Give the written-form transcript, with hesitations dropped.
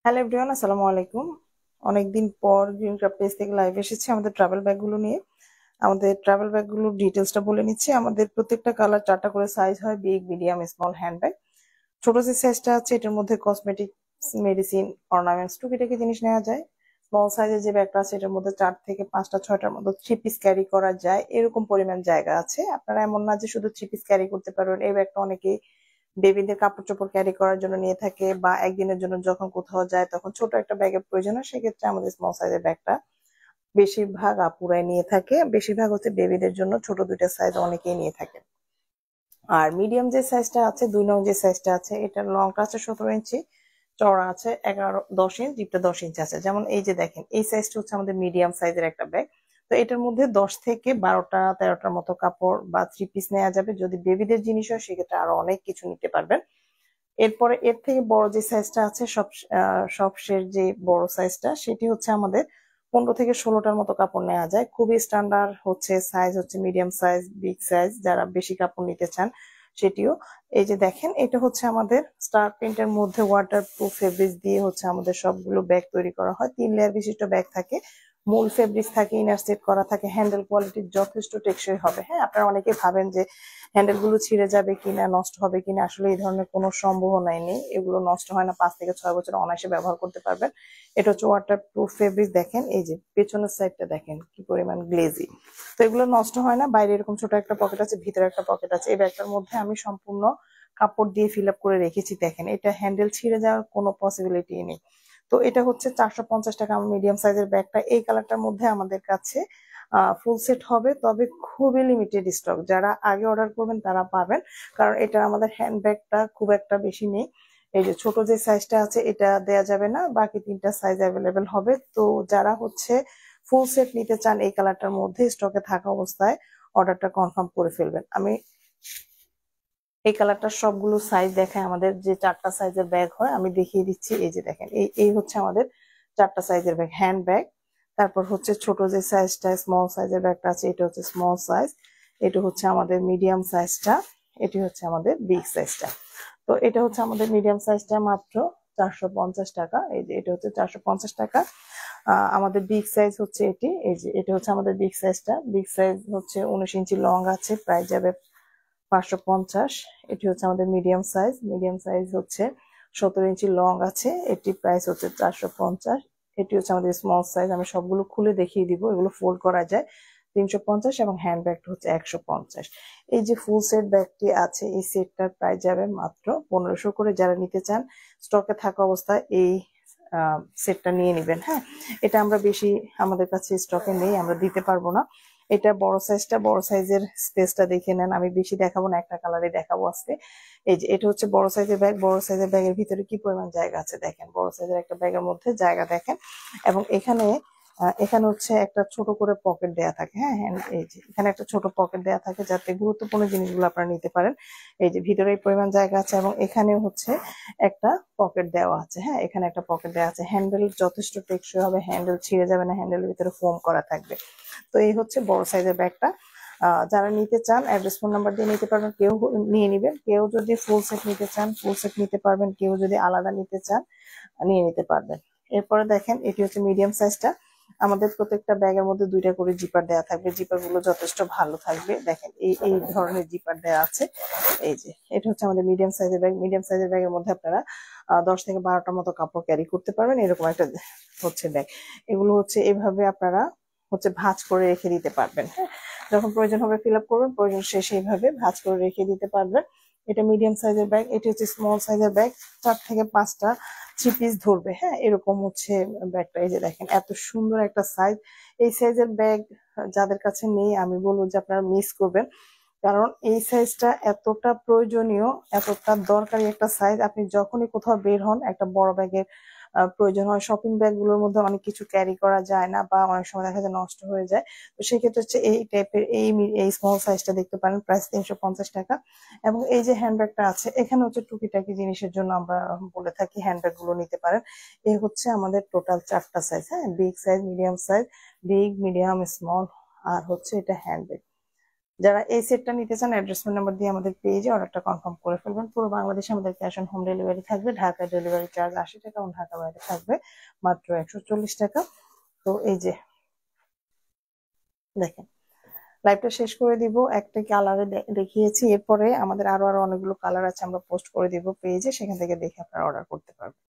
Hello everyone, আসসালামু আলাইকুম। অনেকদিন পর গ্রিন ক্রাফট পেজ থেকে লাইভ এসেছি আমাদের ট্রাভেল ব্যাগগুলো নিয়ে। আমাদের ট্রাভেল ব্যাগগুলোর ডিটেলসটা বলে নিচ্ছি। আমাদের প্রত্যেকটা কালার 4টা করে সাইজ হয়, big, medium, small hand bag. ছোট যে সাইজটা আছে এটার মধ্যে কসমেটিক্স, মেডিসিন, অর্নামেন্টস, টুকিটাকি জিনিস নেওয়া যায়। স্মল সাইজের যে ব্যাগটা আছে এটার মধ্যে 4 থেকে 5টা 6টার মতো 3 পিস ক্যারি করা যায়, এরকম পরিমাণ জায়গা আছে। আপনারা এমন না যে শুধু 3 পিস ক্যারি করতে পারবেন। এই ব্যাগটা অনেকেই বেবিদের কাপড় চোপড় ক্যারি করার জন্য নিয়ে থাকে, বা একদিনের জন্য যখন কোথাও যায় তখন ছোট একটা ব্যাগের প্রয়োজন হয়, সেক্ষেত্রে আমাদের স্মল সাইজের ব্যাগটা বেশিরভাগ আপুরাই নিয়ে থাকে। বেশিরভাগ হচ্ছে বেবিদের জন্য, ছোট দুইটা সাইজ অনেকেই নিয়ে থাকে। আর মিডিয়াম যে সাইজটা আছে, 2 নং যে সাইজটা আছে, এটা লংটা আছে 17 ইঞ্চি, চওড়া আছে 11-10 ইঞ্চ, ডিপটা 10 ইঞ্চি আছে। যেমন এই যে দেখেন, এই সাইজটা হচ্ছে আমাদের মিডিয়াম সাইজের একটা ব্যাগ। তো এটার মধ্যে 10 থেকে 12টা 13টার মতো কাপড় বা 3 পিস নেওয়া যাবে। যদি বেবিদের জিনিস হয় সেক্ষেত্রে আরো অনেক কিছু নিতে পারবেন। এরপরে এর থেকে বড় যে সাইজটা আছে, সবশেষ যে বড় সাইজটা, সেটি হচ্ছে আমাদের 15 থেকে 16টার মতো কাপড় নেওয়া যায়। খুবই স্ট্যান্ডার্ড হচ্ছে সাইজ হচ্ছে মিডিয়াম সাইজ, বিগ সাইজ, যারা বেশি কাপড় নিতে চান সেটিও। এই যে দেখেন, এটা হচ্ছে আমাদের স্টার প্রিন্টের মধ্যে ওয়াটার প্রুফ ফেব্রিক্স দিয়ে হচ্ছে আমাদের সবগুলো ব্যাগ তৈরি করা হয়। 3 লেয়ার বিশিষ্ট ব্যাগ থাকে, মূল ফেব্রিক্স থাকে, ইনার সেট করা থাকে। হ্যান্ডেল কোয়ালিটি যথেষ্ট টেকসই হবে। হ্যাঁ, আপনারা অনেকে ভাবেন যে হ্যান্ডেল গুলো ছিঁড়ে যাবে কিনা, নষ্ট হবে কিনা। আসলে এই ধরনের কোনো সম্ভাবনাই নেই, এগুলো নষ্ট হয় না। 5 থেকে 6 বছর অনায়াসে ব্যবহার করতে পারবেন। এটা হচ্ছে ওয়াটার প্রুফ ফেব্রিক। দেখেন এই যে পেছনের সাইডটা দেখেন কি পরিমাণ গ্লেজি। তো এগুলো নষ্ট হয় না। বাইরে এরকম ছোট একটা পকেট আছে, ভিতরে একটা পকেট আছে। এই ব্যাগটার মধ্যে আমি সম্পূর্ণ কাপড় দিয়ে ফিল আপ করে রেখেছি। দেখেন, এটা হ্যান্ডেল ছিঁড়ে যাওয়ার কোনো পসিবিলিটি নেই। তো এটা হচ্ছে 450 টাকা আমার মিডিয়াম সাইজের ব্যাগটা। এই কালারটার মধ্যে আমাদের কাছে ফুল সেট হবে, তবে খুবই লিমিটেড স্টক। যারা আগে অর্ডার করবেন তারা পাবেন, কারণ এটা আমাদের হ্যান্ড ব্যাগটা খুব একটা বেশি নেই। এই যে ছোট যে সাইজটা আছে এটা দেয়া যাবে না, বাকি 3টা সাইজ অ্যাভেলেবেল হবে। তো যারা হচ্ছে ফুল সেট নিতে চান এই কালারটার মধ্যে, স্টকে থাকা অবস্থায় অর্ডারটা কনফার্ম করে ফেলবেন। আমি এই কালারটার সবগুলো সাইজ দেখায়। আমাদের যে 4টা সাইজের ব্যাগ হয় আমি দেখিয়ে দিচ্ছি। এই যে দেখেন, এই এই হচ্ছে আমাদের 4টা সাইজের ব্যাগ, হ্যান্ড ব্যাগ। তারপর হচ্ছে ছোট যে সাইজটা স্মল সাইজের ব্যাগটা আছে, এটা হচ্ছে স্মল সাইজ। এটা হচ্ছে আমাদের মিডিয়াম সাইজটা। এটি হচ্ছে আমাদের বিগ সাইজটা। তো এটা হচ্ছে আমাদের মিডিয়াম সাইজটা মাত্র 450 টাকা। এই যে এটা হচ্ছে 450 টাকা। আমাদের বিগ সাইজ হচ্ছে এটি। এই যে এটা হচ্ছে আমাদের বিগ সাইজটা। বিগ সাইজ হচ্ছে 19 ইঞ্চি লং আছে, প্রায় যাবে 550। এটি হচ্ছে আমাদের মিডিয়াম সাইজ। মিডিয়াম সাইজ হচ্ছে 17 ইঞ্চি লং আছে, এটি প্রাইস হচ্ছে 450। এটি হচ্ছে আমাদের স্মল সাইজ। আমি সবগুলো খুলে দেখিয়ে দিব, এগুলো ফোল্ড করা যায়। 350, এবং হ্যান্ড ব্যাগটা হচ্ছে 150। এই যে ফুল সেট ব্যাগটি আছে, এই সেটটার প্রাইস যাবে মাত্র 1500 করে। যারা নিতে চান স্টকে থাকা অবস্থায় এই সেটটা নিয়ে নেবেন। হ্যাঁ, এটা আমরা বেশি, আমাদের কাছে স্টকে নেই, আমরা দিতে পারবো না। এটা বড় সাইজটা, বড় সাইজের স্পেসটা দেখে নেন। আমি বেশি দেখাবো না, একটা কালারে দেখাবো আজকে। এই যে এটা হচ্ছে বড় সাইজের ব্যাগ। বড় সাইজের ব্যাগের ভিতরে কি পরিমাণ জায়গা আছে দেখেন, বড় সাইজের একটা ব্যাগের মধ্যে জায়গা দেখেন। এবং এখানে এখানে হচ্ছে একটা ছোট করে পকেট দেয়া থাকে। হ্যাঁ হ্যাঁ, এই যে এখানে একটা ছোট পকেট দেয়া থাকে যাতে গুরুত্বপূর্ণ জিনিসগুলো আপনারা নিতে পারেন। এই যে ভিতরে এই পরিমাণ জায়গা আছে, এবং এখানে হচ্ছে একটা পকেট দেওয়া আছে। হ্যাঁ, এখানে একটা পকেট দেওয়া আছে। হ্যান্ডেল যথেষ্ট টেকসই হবে, হ্যান্ডেল ছিঁড়ে যাবে না, হ্যান্ডেলের ভিতরে ফোম করা থাকবে। তো এই হচ্ছে বড় সাইজের ব্যাগটা। যারা নিতে চান অ্যাড্রেস ফোন নাম্বার দিয়ে নিতে পারবেন, কেউ নিয়ে নিবেন। কেউ যদি ফুল সেট নিতে চান ফুল সেট নিতে পারবেন, কেউ যদি আলাদা নিতে চান নিয়ে নিতে পারবেন। এরপরে দেখেন, এটি হচ্ছে মিডিয়াম সাইজটা। আমাদের প্রত্যেকটা ব্যাগের মধ্যে 2টা করে জিপার দেওয়া থাকবে। জিপার গুলো যথেষ্ট ভালো থাকবে। দেখেন, এই এই ধরনের জিপার দেওয়া আছে। এই যে এটা হচ্ছে আমাদের মিডিয়াম সাইজের ব্যাগ। মিডিয়াম সাইজের ব্যাগের মধ্যে আপনারা 10 থেকে 12টার মতো কাপড় ক্যারি করতে পারবেন, এরকম একটা হচ্ছে ব্যাগ। এগুলো হচ্ছে এভাবে আপনারা হচ্ছে ভাঁজ করে রেখে দিতে পারবেন। হ্যাঁ, যখন প্রয়োজন হবে ফিল আপ করবেন, প্রয়োজন শেষে এইভাবে ভাঁজ করে রেখে দিতে পারবেন। এটা মিডিয়াম সাইজের ব্যাগ। এটি হচ্ছে স্মল সাইজের ব্যাগ। 4 থেকে 5টা 3 পিস ধরবে। হ্যাঁ, এরকম হচ্ছে ব্যাগটা। এই যে দেখেন, এত সুন্দর একটা সাইজ। এই সাইজের ব্যাগ যাদের কাছে নেই, আমি বলবো যে আপনারা মিস করবেন, কারণ এই সাইজটা এতটা প্রয়োজনীয়, এতটা দরকারি একটা সাইজ। আপনি যখনই কোথাও বের হন একটা বড় ব্যাগের প্রয়োজন হয়। শপিং ব্যাগ গুলোর মধ্যে অনেক কিছু ক্যারি করা যায় না, বা অনেক সময় দেখা যায় নষ্ট হয়ে যায়। তো সেক্ষেত্রে হচ্ছে এই টাইপের এই স্মল সাইজটা দেখতে পারেন, প্রাইস 350 টাকা। এবং এই যে হ্যান্ড ব্যাগটা আছে, এখানে হচ্ছে টুকিটাকি জিনিসের জন্য আমরা বলে থাকি হ্যান্ড ব্যাগ গুলো নিতে পারেন। এই হচ্ছে আমাদের টোটাল 4টা সাইজ। হ্যাঁ, big size, medium size, big, medium, small, আর হচ্ছে এটা হ্যান্ড ব্যাগ। যারা এই সেটটা নিতে চান অ্যাড্রেসমেন্ট নাম্বার দিয়ে আমাদের পেজে অর্ডারটা কনফার্ম করে ফেলবেন। পুরো বাংলাদেশে আমাদের ক্যাশ অন হোম ডেলিভারি থাকবে। ঢাকা ডেলিভারি চার্জ 80 টাকা এবং ঢাকা বাইরে থাকবে মাত্র 140 টাকা। তো এই যে দেখেন, লাইভটা শেষ করে দিব, একটা কালারে দেখিয়েছি। এরপরে আমাদের আরো অনেকগুলো কালার আছে, আমরা পোস্ট করে দিব পেজে, সেখান থেকে দেখে আপনারা অর্ডার করতে পারবেন।